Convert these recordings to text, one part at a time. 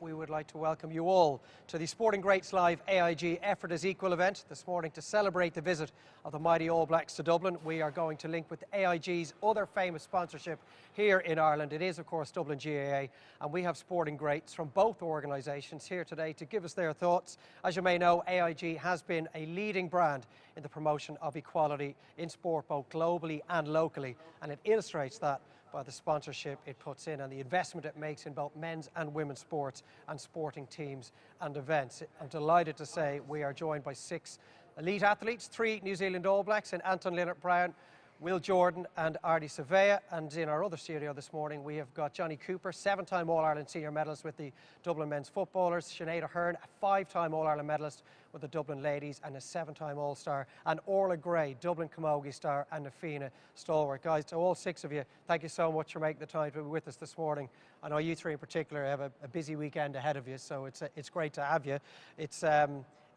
we would like to welcome you all to the Sporting Greats Live AIG Effort is Equal event this morning to celebrate the visit of the mighty All Blacks to Dublin. We are going to link with AIG's other famous sponsorship here in Ireland. It is, of course, Dublin GAA, and we have sporting greats from both organisations here today to give us their thoughts. As you may know, AIG has been a leading brand in the promotion of equality in sport, both globally and locally, and it illustrates that by the sponsorship it puts in and the investment it makes in both men's and women's sports and sporting teams and events. I'm delighted to say we are joined by 6 elite athletes, 3 New Zealand All Blacks in Anton, Lienert-Brown, Will Jordan and Ardie Savea. And in our other studio this morning we have got Jonny Cooper, 7-time All-Ireland senior medalist with the Dublin men's footballers, Sinead Aherne, a 5-time All-Ireland medalist with the Dublin ladies and a 7-time All-Star, and Orla, Dublin camogie star and Aherne stalwart. Guys, to all 6 of you, thank you so much for making the time to be with us this morning. I know you 3 in particular have a busy weekend ahead of you, so it's great to have you.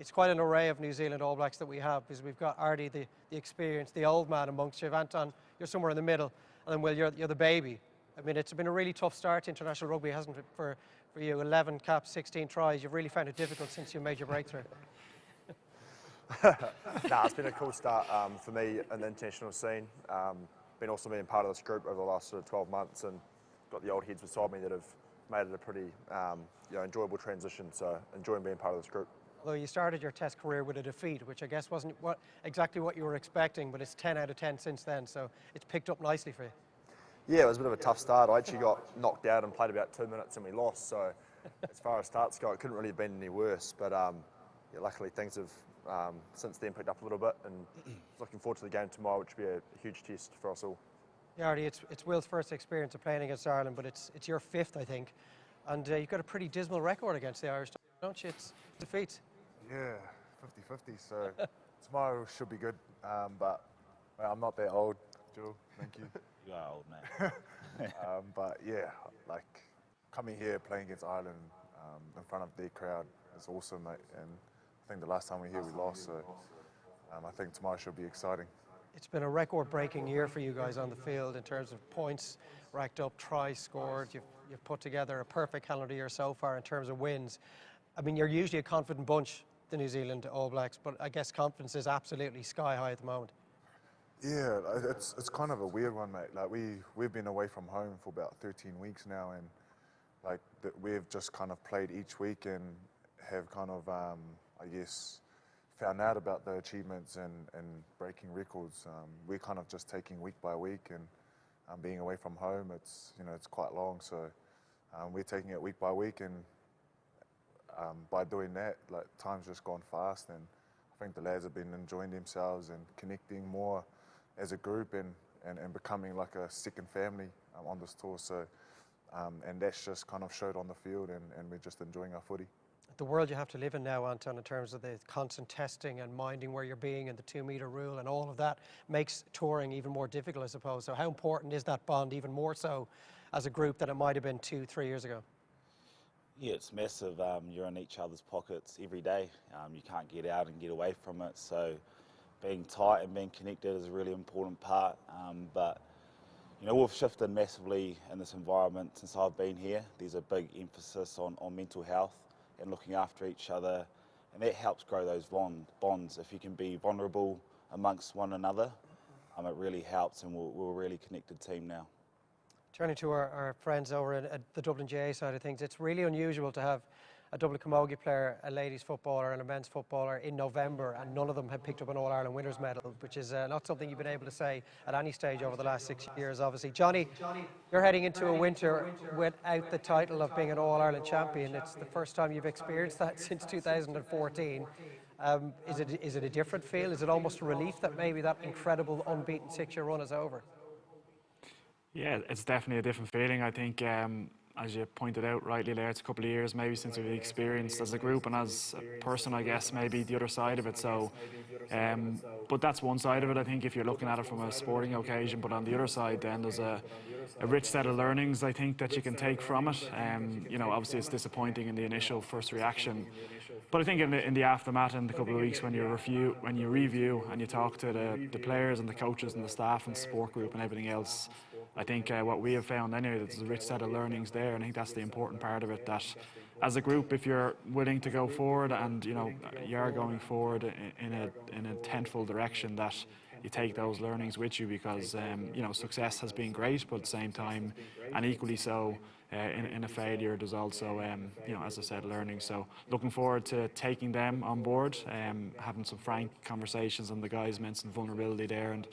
It's quite an array of New Zealand All Blacks that we have, because we've got Ardie, the experience, the old man amongst you. Anton, you're somewhere in the middle, and then Will, you're the baby. I mean, it's been a really tough start to international rugby, hasn't it, for you? 11 caps, 16 tries. You've really found it difficult since you made your breakthrough. It's been a cool start for me in the international scene. Been also being part of this group over the last sort of 12 months, and got the old heads beside me that have made it a pretty enjoyable transition. So enjoying being part of this group. Although you started your Test career with a defeat, which I guess wasn't exactly what you were expecting, but it's 10 out of 10 since then, so it's picked up nicely for you. Yeah, it was a bit of a tough start. I actually got knocked out and played about 2 minutes and we lost, so as far as starts go, it couldn't really have been any worse. But luckily things have since then picked up a little bit, and looking forward to the game tomorrow, which will be a huge test for us all. Yeah, Ardie, it's Will's first experience of playing against Ireland, but it's your 5th, I think. And you've got a pretty dismal record against the Irish, don't you? It's defeats. Yeah, 50-50, so tomorrow should be good, but well, I'm not that old, Joe, thank you. You are old, mate. But yeah, like coming here, playing against Ireland in front of their crowd is awesome, mate, and I think the last time we were here we lost, so I think tomorrow should be exciting. It's been a record-breaking year for you guys on the field in terms of points racked up, tries scored. You've put together a perfect calendar year so far in terms of wins. I mean, you're usually a confident bunch, the New Zealand All Blacks, but I guess confidence is absolutely sky high at the moment. Yeah, it's kind of a weird one, mate. Like we've been away from home for about 13 weeks now, and like we've just kind of played each week and have kind of, I guess, found out about the achievements and breaking records. We're kind of just taking week by week, and being away from home, it's quite long, so we're taking it week by week, and by doing that, like time's just gone fast, and I think the lads have been enjoying themselves and connecting more as a group and becoming like a second family on this tour. So and that's just kind of showed on the field, and we're just enjoying our footy. The world you have to live in now, Anton, in terms of the constant testing and minding where you're being and the 2-metre rule and all of that makes touring even more difficult, I suppose. So how important is that bond, even more so as a group than it might have been 2-3 years ago? Yeah, it's massive. You're in each other's pockets every day. You can't get out and get away from it. So being tight and being connected is a really important part. But we've shifted massively in this environment since I've been here. There's a big emphasis on mental health and looking after each other, and that helps grow those bonds. If you can be vulnerable amongst one another, it really helps, and we're a really connected team now. Turning to our friends over at the Dublin GAA side of things, it's really unusual to have a Dublin camogie player, a ladies footballer and a men's footballer in November, and none of them have picked up an All-Ireland winners medal, which is not something you've been able to say at any stage over the last 6 years, obviously. Jonny, you're heading into a winter without the title of being an All-Ireland champion. It's the first time you've experienced that since 2014. Is it a different feel? Is it almost a relief that maybe that incredible unbeaten 6-year run is over? Yeah, it's definitely a different feeling. I think, as you pointed out rightly there, it's a couple of years maybe since we've experienced as a group, and as a person, I guess, maybe the other side of it. So, but that's one side of it, I think, if you're looking at it from a sporting occasion. But on the other side, then there's a rich set of learnings, I think, that you can take from it. Obviously it's disappointing in the initial first reaction, but I think in the aftermath, in the couple of weeks when you review and you talk to the players and the coaches and the staff and support group and everything else, I think what we have found anyway, that there's a rich set of learnings there, and I think that's the important part of it, that as a group, if you're willing to go forward and you are going forward in a tenfold direction, that you take those learnings with you, because success has been great, but at the same time, and equally so, in a failure, there's also as I said, learning. So looking forward to taking them on board, having some frank conversations, and the guys mentioned vulnerability there, and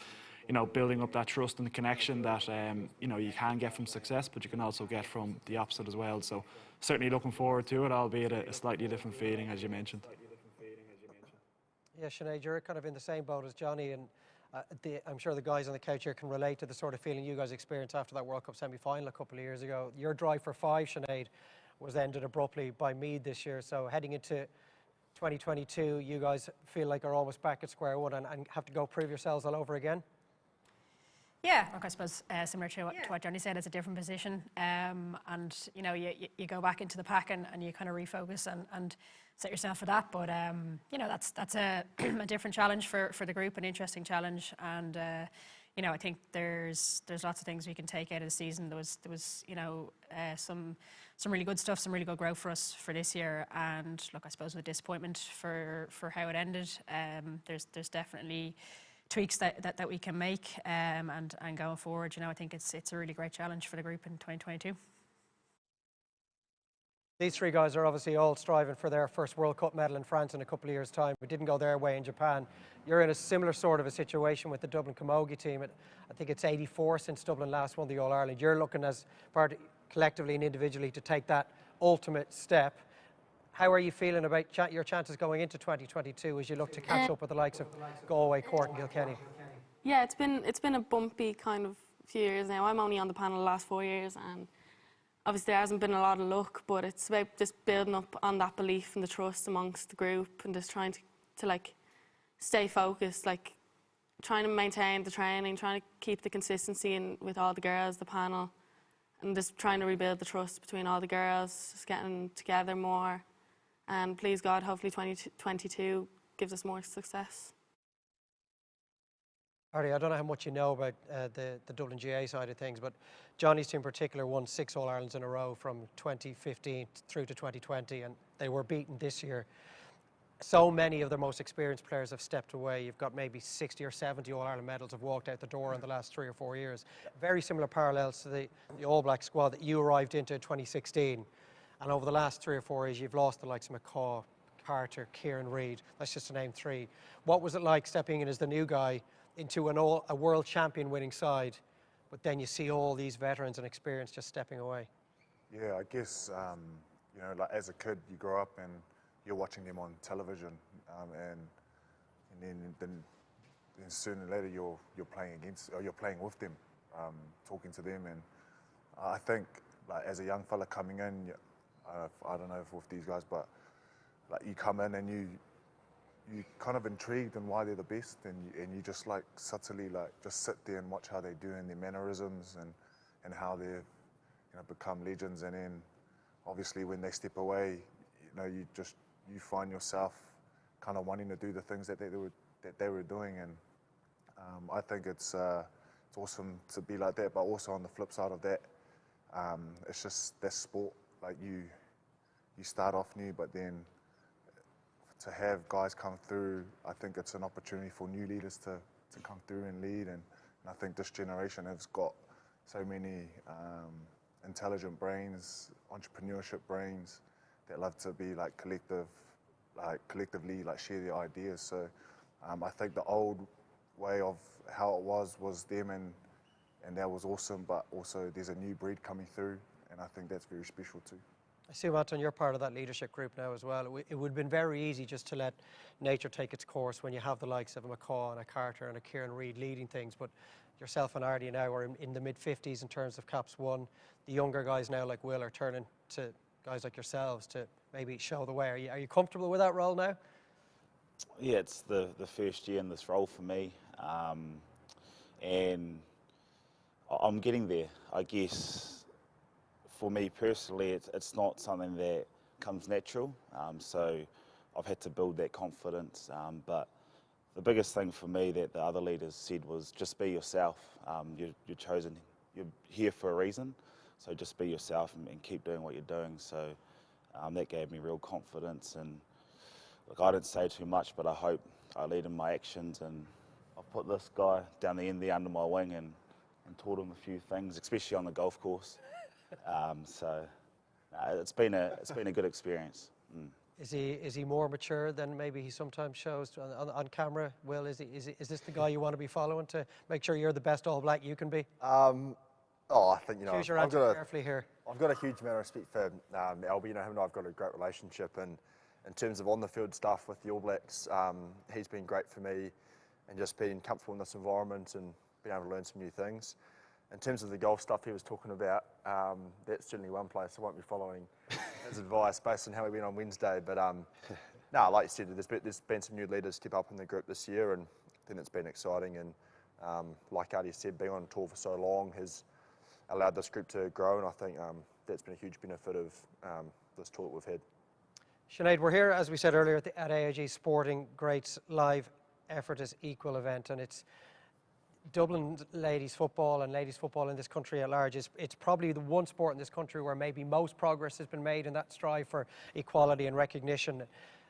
building up that trust and the connection that you can get from success, but you can also get from the opposite as well. So certainly looking forward to it, albeit a slightly different feeling, as you mentioned. Yeah, Sinead, you're kind of in the same boat as Jonny, and I'm sure the guys on the couch here can relate to the sort of feeling you guys experienced after that World Cup semi-final a couple of years ago. Your drive for 5, Sinead, was ended abruptly by Meath this year. So heading into 2022, you guys feel like are almost back at square one and have to go prove yourselves all over again? Yeah, look, I suppose similar to what Jonny said, it's a different position, and you go back into the pack and you kind of refocus and set yourself for that. But that's a a different challenge for the group, an interesting challenge, and I think there's lots of things we can take out of the season. There was some really good stuff, some really good growth for us for this year, and look, I suppose with disappointment for how it ended, there's definitely tweaks that we can make, and going forward, I think it's a really great challenge for the group in 2022. These three guys are obviously all striving for their first World Cup medal in France in a couple of years' time. It didn't go their way in Japan. You're in a similar sort of a situation with the Dublin Camogie team. I think it's 84 since Dublin last won the All-Ireland. You're looking as part collectively and individually to take that ultimate step. How are you feeling about your chances going into 2022 as you look to catch up with the likes of Galway, Cork and Kilkenny? Yeah, it's been a bumpy kind of few years now. I'm only on the panel the last 4 years, and obviously there hasn't been a lot of luck, but it's about just building up on that belief and the trust amongst the group, and just trying to like stay focused, like trying to maintain the training, trying to keep the consistency with all the girls, the panel, and just trying to rebuild the trust between all the girls, just getting together more. And please God, hopefully 2022 gives us more success. Ardie, I don't know how much you know about the Dublin GAA side of things, but Jonny's team in particular won 6 All-Irelands in a row from 2015 through to 2020, and they were beaten this year. So many of their most experienced players have stepped away. You've got maybe 60 or 70 All-Ireland medals have walked out the door in the last 3 or 4 years. Very similar parallels to the All Black squad that you arrived into in 2016. And over the last 3 or 4 years, you've lost the likes of McCaw, Carter, Kieran Reid. That's just to name 3. What was it like stepping in as the new guy into a world champion winning side, but then you see all these veterans and experience just stepping away? Yeah, I guess, like as a kid, you grow up and you're watching them on television, and then sooner or later you're playing against, or you're playing with them, talking to them. And I think, like as a young fella coming in, I don't know if with these guys, but like you come in and you kind of intrigued in why they're the best, and you just like subtly like just sit there and watch how they do and their mannerisms and how they've become legends. And then obviously when they step away, you find yourself kind of wanting to do the things that they were doing. And I think it's awesome to be like that, but also on the flip side of that, it's just this sport. Like you start off new, but then to have guys come through, I think it's an opportunity for new leaders to come through and lead. And I think this generation has got so many intelligent brains, entrepreneurship brains that love to be like collectively like share their ideas. So I think the old way of how it was them, and that was awesome, but also there's a new breed coming through, and I think that's very special too. I see, Anton, you're part of that leadership group now as well. It would have been very easy just to let nature take its course when you have the likes of a McCaw and a Carter and a Kieran Reid leading things, but yourself and Ardie now are in the mid-50s in terms of caps won. The younger guys now like Will are turning to guys like yourselves to maybe show the way. Are you comfortable with that role now? Yeah, it's the first year in this role for me, and I'm getting there. I guess for me personally, it's not something that comes natural, so I've had to build that confidence, but the biggest thing for me that the other leaders said was just be yourself. You're chosen, you're here for a reason, so just be yourself and keep doing what you're doing. So that gave me real confidence. And look, I didn't say too much, but I hope I lead in my actions, and I've put this guy down the end there under my wing and taught him a few things, especially on the golf course. It's been a good experience. Is he more mature than maybe he sometimes shows on camera? Will, is this the guy you want to be following to make sure you're the best All Black you can be? I think, Choose your answer carefully here. I've got a huge amount of respect for Albie. You know, him and I've got a great relationship, and in terms of on the field stuff with the All Blacks, he's been great for me, and just being comfortable in this environment and being able to learn some new things. In terms of the golf stuff he was talking about, that's certainly one place I won't be following his advice based on how he went on Wednesday. But no, like you said, there's been some new leaders step up in the group this year, and I think it's been exciting. And like Ardie said, being on tour for so long has allowed this group to grow, and I think that's been a huge benefit of this tour that we've had. Sinead, we're here, as we said earlier, at AIG Sporting Greats Live Effort is Equal event, and it's Dublin ladies football and ladies football in this country at large. It's probably the one sport in this country where maybe most progress has been made in that strive for equality and recognition.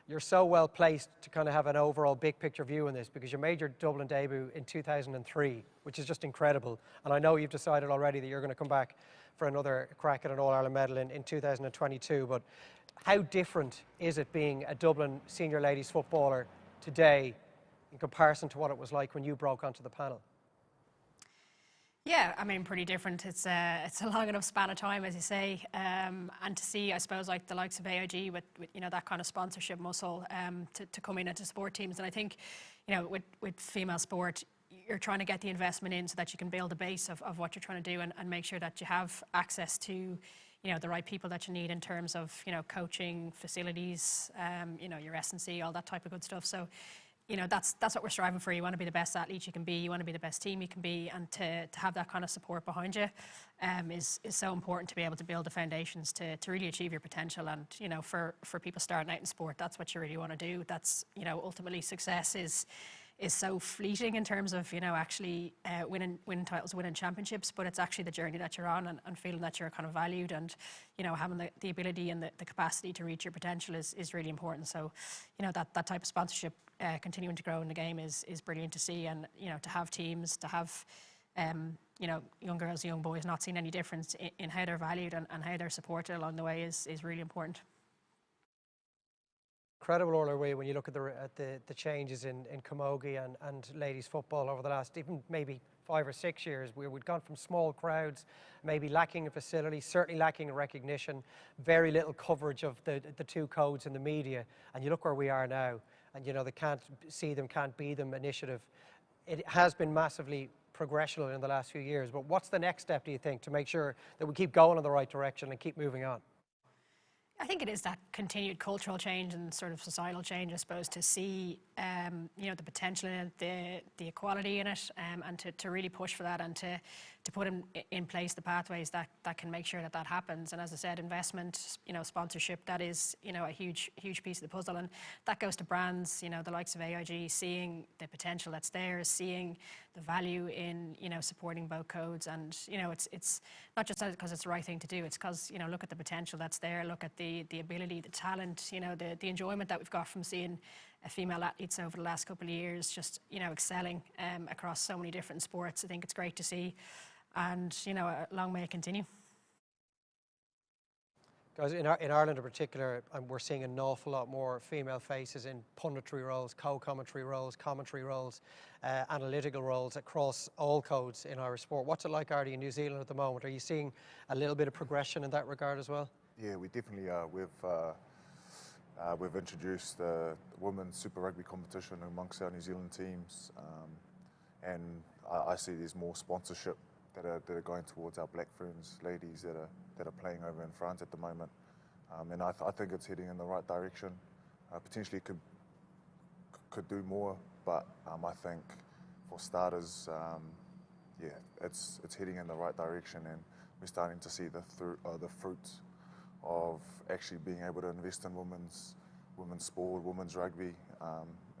You're so well placed to kind of have an overall big picture view on this, because you made your Dublin debut in 2003, which is just incredible. And I know you've decided already that you're going to come back for another crack at an All-Ireland medal in 2022. But how different is it being a Dublin senior ladies footballer today in comparison to what it was like when you broke onto the panel? Yeah, I mean, pretty different. It's a long enough span of time, as you say, and to see, I suppose, like the likes of AIG with you know, that kind of sponsorship muscle to come in and to support teams. And I think, you know, with female sport, you're trying to get the investment in so that you can build a base of what you're trying to do, and make sure that you have access to, you know, the right people that you need in terms of, you know, coaching, facilities, you know, your S&C, all that type of good stuff. So, you know, that's what we're striving for. You want to be the best athlete you can be. You want to be the best team you can be, and to have that kind of support behind you is so important, to be able to build the foundations to really achieve your potential. And, you know, for people starting out in sport, that's what you really want to do. That's, you know, ultimately success is so fleeting in terms of, you know, actually winning titles, winning championships, but it's actually the journey that you're on, and feeling that you're kind of valued, and, you know, having the ability and the capacity to reach your potential is really important. So, you know, that type of sponsorship continuing to grow in the game is brilliant to see. And, you know, to have teams, to have you know, young girls, young boys not seeing any difference in how they're valued and how they're supported along the way is really important. Incredible, Orla, when you look at the changes in camogie and ladies football over the last even maybe 5 or 6 years, where we'd gone from small crowds, maybe lacking a facility, certainly lacking in recognition, very little coverage of the two codes in the media, and you look where we are now, and, you know, the can't see them, can't be them initiative. It has been massively progressional in the last few years, but what's the next step, do you think, to make sure that we keep going in the right direction and keep moving on? I think it is that continued cultural change and sort of societal change, I suppose, to see, you know, the potential in it, the equality in it, and to really push for that, and to put in place the pathways that can make sure that happens. And as I said, investment, you know, sponsorship, that is, you know, a huge piece of the puzzle. And that goes to brands, you know, the likes of AIG, seeing the potential that's there, seeing the value in, you know, supporting both codes. And, you know, it's not just because it's the right thing to do, it's because, you know, look at the potential that's there, look at the ability, the talent, you know, the enjoyment that we've got from seeing female athletes over the last couple of years just, you know, excelling across so many different sports. I think it's great to see, and, you know, long may it continue. Guys, in Ireland in particular, we're seeing an awful lot more female faces in punditry roles, co-commentary roles, commentary roles, analytical roles across all codes in Irish sport. What's it like, Ardie, in New Zealand at the moment? Are you seeing a little bit of progression in that regard as well? Yeah, we definitely are. We've introduced the women's Super Rugby competition amongst our New Zealand teams, and I see there's more sponsorship that are going towards our black friends, ladies that are playing over in France at the moment, and I think it's heading in the right direction. Potentially could do more, but I think for starters, yeah, it's heading in the right direction, and we're starting to see the fruits of actually being able to invest in women's sport, women's rugby.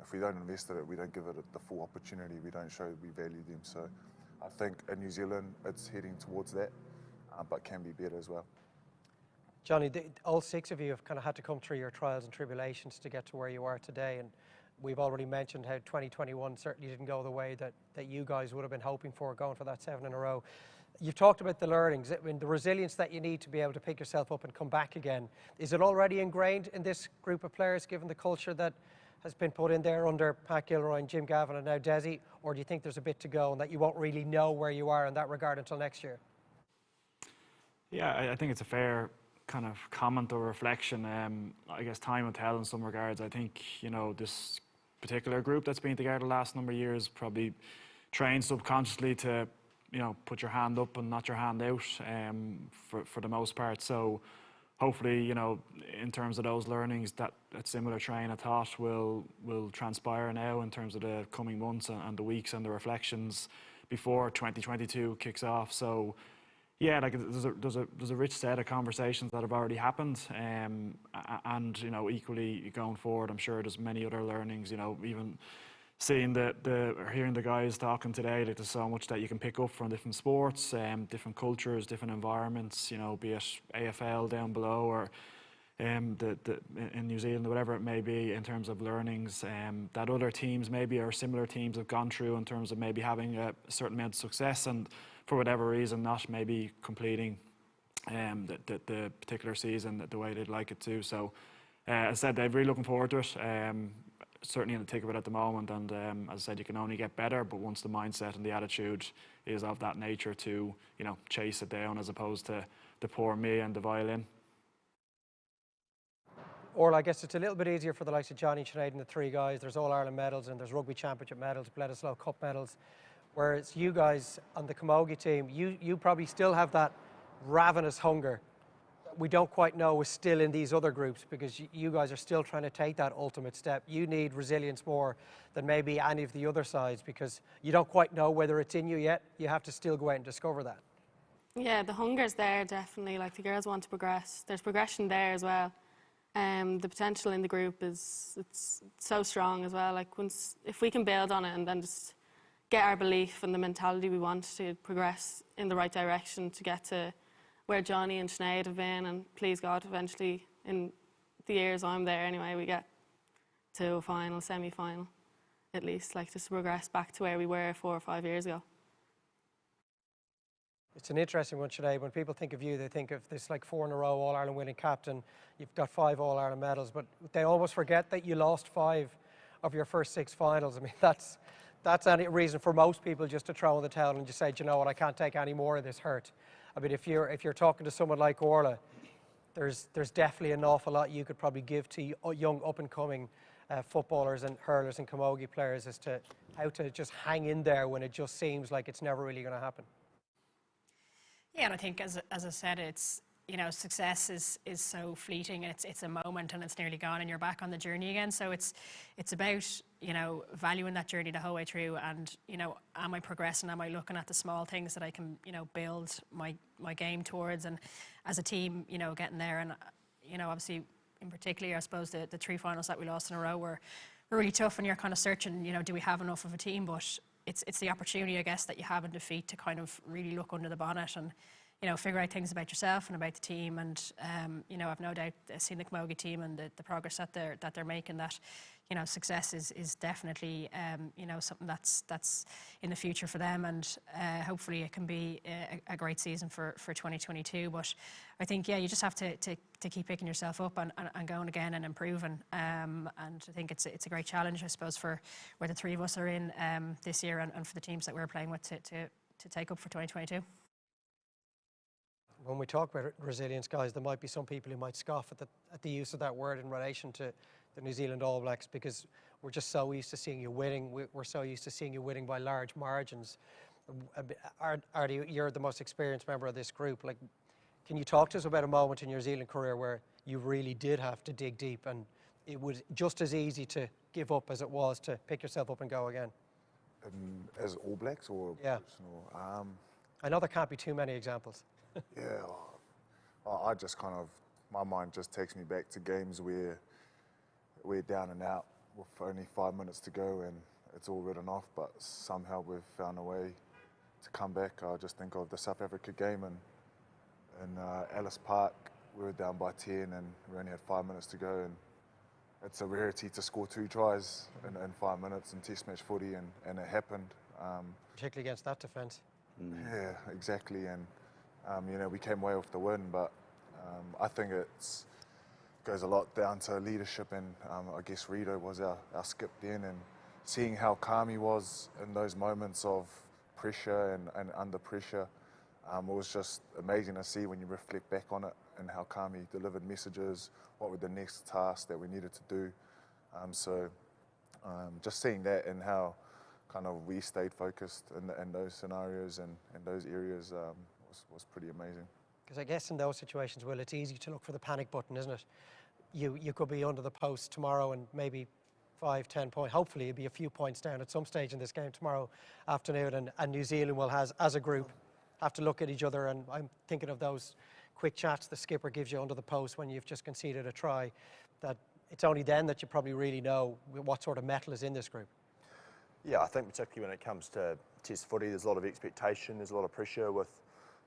If we don't invest in it, we don't give it the full opportunity, we don't show we value them. So I think in New Zealand it's heading towards that, but can be better as well. Jonny, all 6 of you have kind of had to come through your trials and tribulations to get to where you are today, and we've already mentioned how 2021 certainly didn't go the way that you guys would have been hoping for, going for that 7 in a row. You've talked about the learnings, I mean, the resilience that you need to be able to pick yourself up and come back again. Is it already ingrained in this group of players, given the culture that has been put in there under Pat Gilroy and Jim Gavin and now Desi, or do you think there's a bit to go and that you won't really know where you are in that regard until next year? Yeah, I think it's a fair kind of comment or reflection. I guess time will tell in some regards. I think, you know, this particular group that's been together the last number of years probably trained subconsciously to, you know, put your hand up and not your hand out for the most part. So hopefully, you know, in terms of those learnings, that similar train of thought will transpire now in terms of the coming months and the weeks and the reflections before 2022 kicks off. So yeah, like there's a rich set of conversations that have already happened, and you know, equally going forward, I'm sure there's many other learnings. You know, even seeing hearing the guys talking today, like there's so much that you can pick up from different sports, different cultures, different environments. You know, be it AFL down below or in New Zealand, whatever it may be, in terms of learnings that other teams maybe or similar teams have gone through in terms of maybe having a certain amount of success and for whatever reason not maybe completing the particular season the way they'd like it to. So as I said, they're really looking forward to it. Certainly in the thick of it at the moment, and as I said, you can only get better, but once the mindset and the attitude is of that nature to, you know, chase it down as opposed to the poor me and the violin. Orla, I guess it's a little bit easier for the likes of Jonny, Sinead and the 3 guys. There's All-Ireland medals and there's Rugby Championship medals, Bledisloe Cup medals. Whereas you guys on the Camogie team, you probably still have that ravenous hunger we don't quite know is still in these other groups, because you guys are still trying to take that ultimate step. You need resilience more than maybe any of the other sides, because you don't quite know whether it's in you yet. You have to still go out and discover that. Yeah, the hunger's there, definitely. Like, the girls want to progress. There's progression there as well. The potential in the group it's so strong as well. Like, if we can build on it and then just get our belief and the mentality we want to progress in the right direction to get to where Jonny and Sinead have been, and please God, eventually in the years I'm there anyway, we get to a final, semi-final at least, like just progress back to where we were 4 or 5 years ago. It's an interesting one, Sinead. When people think of you, they think of this like 4 in a row All-Ireland winning captain. You've got 5 All-Ireland medals, but they almost forget that you lost 5 of your first 6 finals. I mean, that's any reason for most people just to throw in the towel and just say, do you know what, I can't take any more of this hurt. I mean, if you're talking to someone like Orla, there's definitely an awful lot you could probably give to young up-and-coming footballers and hurlers and camogie players as to how to just hang in there when it just seems like it's never really going to happen. Yeah, and I think as I said, it's, you know, success is so fleeting, and it's a moment and it's nearly gone and you're back on the journey again. So it's about, you know, valuing that journey the whole way through, and, you know, am I progressing? Am I looking at the small things that I can, you know, build my game towards, and as a team, you know, getting there. And, you know, obviously in particular, I suppose the 3 finals that we lost in a row were really tough, and you're kind of searching, you know, do we have enough of a team? But it's the opportunity, I guess, that you have in defeat to kind of really look under the bonnet and, you know, figure out things about yourself and about the team. And you know, I've no doubt seen the camogie team and the progress that they're making, that, you know, success is definitely you know, something that's in the future for them, and hopefully it can be a great season for 2022. But I think, yeah, you just have to keep picking yourself up and going again and improving. And I think it's a great challenge, I suppose, for where the 3 of us are in this year, and for the teams that we're playing with to take up for 2022. When we talk about resilience, guys, there might be some people who might scoff at the use of that word in relation to the New Zealand All Blacks, because we're just so used to seeing you winning. We're so used to seeing you winning by large margins. Ardie, you're the most experienced member of this group. Like, can you talk to us about a moment in your New Zealand career where you really did have to dig deep, and it was just as easy to give up as it was to pick yourself up and go again? As All Blacks or yeah. Personal? I know there can't be too many examples. Yeah, I just kind of, my mind just takes me back to games where we're down and out with only 5 minutes to go and it's all written off, but somehow we've found a way to come back. I just think of the South Africa game in Ellis Park we were down by 10 and we only had 5 minutes to go, and it's a rarity to score 2 tries in 5 minutes in Test match footy, and it happened. Particularly against that defence. Yeah, exactly, and you know, we came away with the win, but I think it goes a lot down to leadership, and I guess Rito was our skip then, and seeing how calm he was in those moments of pressure and under pressure, it was just amazing to see when you reflect back on it, and how calm he delivered messages, what were the next tasks that we needed to do. So just seeing that and how kind of we stayed focused in those scenarios and in those areas was pretty amazing. Because I guess in those situations, Will, it's easy to look for the panic button, isn't it? You could be under the post tomorrow and maybe 5, 10 points. Hopefully it'll be a few points down at some stage in this game tomorrow afternoon, and New Zealand will, as a group, have to look at each other. And I'm thinking of those quick chats the skipper gives you under the post when you've just conceded a try, that it's only then that you probably really know what sort of metal is in this group. Yeah, I think particularly when it comes to Test footy, there's a lot of expectation, there's a lot of pressure with,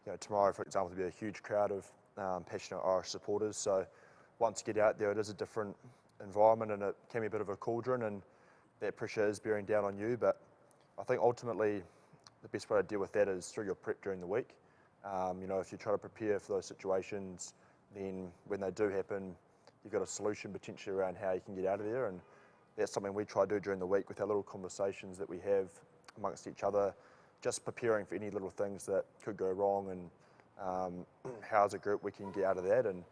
you know, tomorrow, for example, to be a huge crowd of passionate Irish supporters. So once you get out there, it is a different environment, and it can be a bit of a cauldron, and that pressure is bearing down on you. But I think ultimately the best way to deal with that is through your prep during the week. You know, if you try to prepare for those situations, then when they do happen, you've got a solution potentially around how you can get out of there. And that's something we try to do during the week with our little conversations that we have amongst each other, just preparing for any little things that could go wrong, and how as a group we can get out of that. And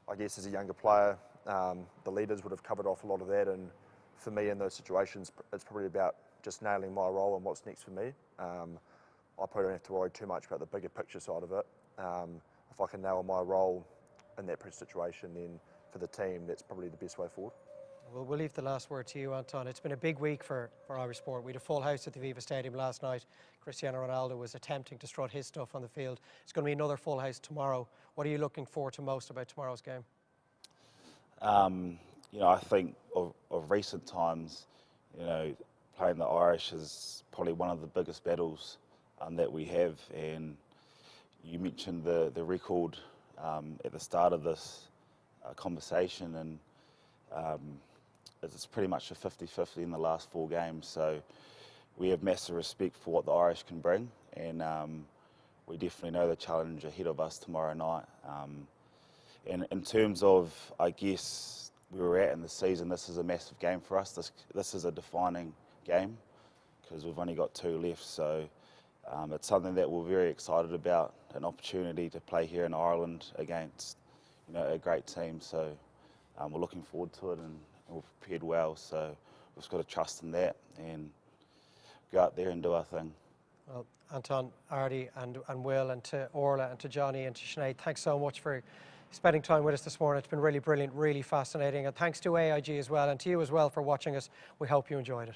I guess as a younger player, the leaders would have covered off a lot of that, and for me in those situations, it's probably about just nailing my role and what's next for me. I probably don't have to worry too much about the bigger picture side of it. If I can nail my role in that situation, then for the team, that's probably the best way forward. Well, we'll leave the last word to you, Anton. It's been a big week for Irish sport. We had a full house at the Viva Stadium last night. Cristiano Ronaldo was attempting to strut his stuff on the field. It's going to be another full house tomorrow. What are you looking forward to most about tomorrow's game? You know, I think of recent times, you know, playing the Irish is probably one of the biggest battles that we have. And you mentioned the record at the start of this conversation, and it's pretty much a 50-50 in the last 4 games. So we have massive respect for what the Irish can bring, and we definitely know the challenge ahead of us tomorrow night. And in terms of, I guess, where we're at in the season, this is a massive game for us. This is a defining game because we've only got 2 left. So it's something that we're very excited about, an opportunity to play here in Ireland against, you know, a great team. So we're looking forward to it, and we've prepared well. So we've just got to trust in that and go out there and do our thing. Well, Anton, Ardie and Will, and to Orla and to Jonny and to Sinead, thanks so much for spending time with us this morning. It's been really brilliant, really fascinating. And thanks to AIG as well, and to you as well for watching us. We hope you enjoyed it.